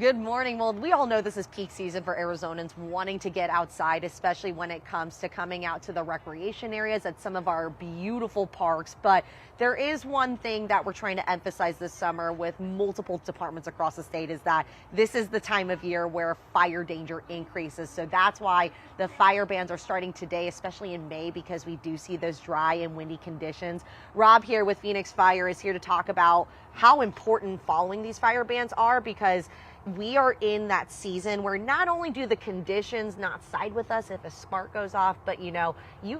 Good morning. Well, we all know this is peak season for Arizonans wanting to get outside, especially when it comes to coming out to the recreation areas at some of our beautiful parks. But there is one thing that we're trying to emphasize this summer with multiple departments across the state is that this is the time of year where fire danger increases. So that's why the fire bans are starting today, especially in May, because we do see those dry and windy conditions. Rob here with Phoenix Fire is here to talk about how important following these fire bans are, because we are in that season where not only do the conditions not side with us if a spark goes off, but you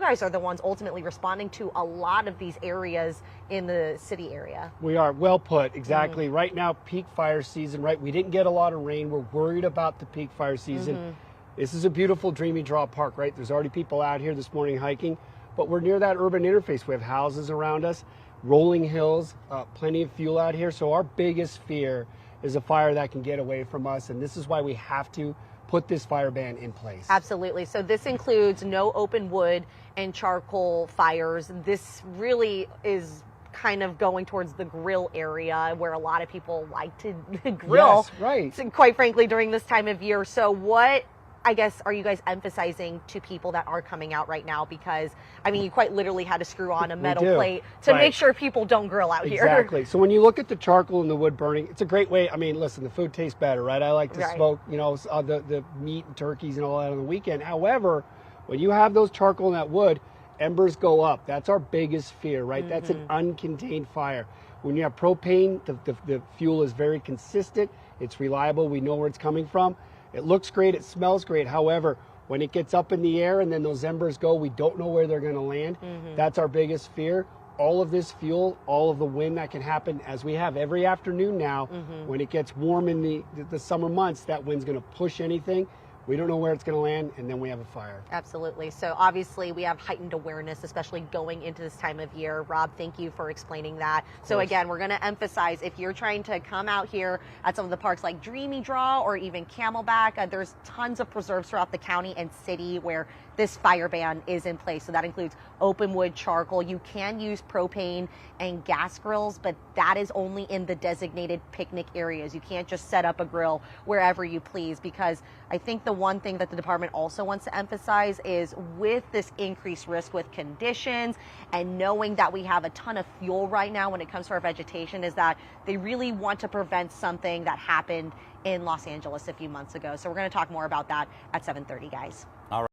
guys are the ones ultimately responding to a lot of these areas in the city area. We are, well put, exactly. Right now, peak fire season, right? We didn't get a lot of rain. We're worried about the peak fire season. This is a beautiful Dreamy Draw Park, right? There's already people out here this morning hiking, but we're near that urban interface. We have houses around us, rolling hills, plenty of fuel out here. So our biggest fear is a fire that can get away from us, and this is why we have to put this fire ban in place. Absolutely. So this includes no open wood and charcoal fires. This really is kind of going towards the grill area where a lot of people like to grill. Yes, right. Quite frankly, during this time of year. So what, I guess, are you guys emphasizing to people that are coming out right now? Because, I mean, you quite literally had to screw on a metal plate to make sure people don't grill out here. Exactly. So when you look at the charcoal and the wood burning, it's a great way. I mean, listen, the food tastes better, right? I like to smoke, the meat and turkeys and all that on the weekend. However, when you have those charcoal and that wood, embers go up. That's our biggest fear, right? That's an uncontained fire. When you have propane, the fuel is very consistent. It's reliable. We know where it's coming from. It looks great, it smells great. However, when it gets up in the air and then those embers go, we don't know where they're going to land. That's our biggest fear. All of this fuel, all of the wind that can happen, as we have every afternoon now, when it gets warm in the summer months, that wind's going to push anything. We don't know where it's going to land, and then we have a fire. Absolutely. So obviously we have heightened awareness, especially going into this time of year. Rob, thank you for explaining that. So again, we're going to emphasize, if you're trying to come out here at some of the parks like Dreamy Draw or even Camelback, there's tons of preserves throughout the county and city where this fire ban is in place. So that includes open wood, charcoal. You can use propane and gas grills, but that is only in the designated picnic areas. You can't just set up a grill wherever you please, because I think the one thing that the department also wants to emphasize is, with this increased risk with conditions and knowing that we have a ton of fuel right now when it comes to our vegetation, is that they really want to prevent something that happened in Los Angeles a few months ago. So we're going to talk more about that at 7:30, guys.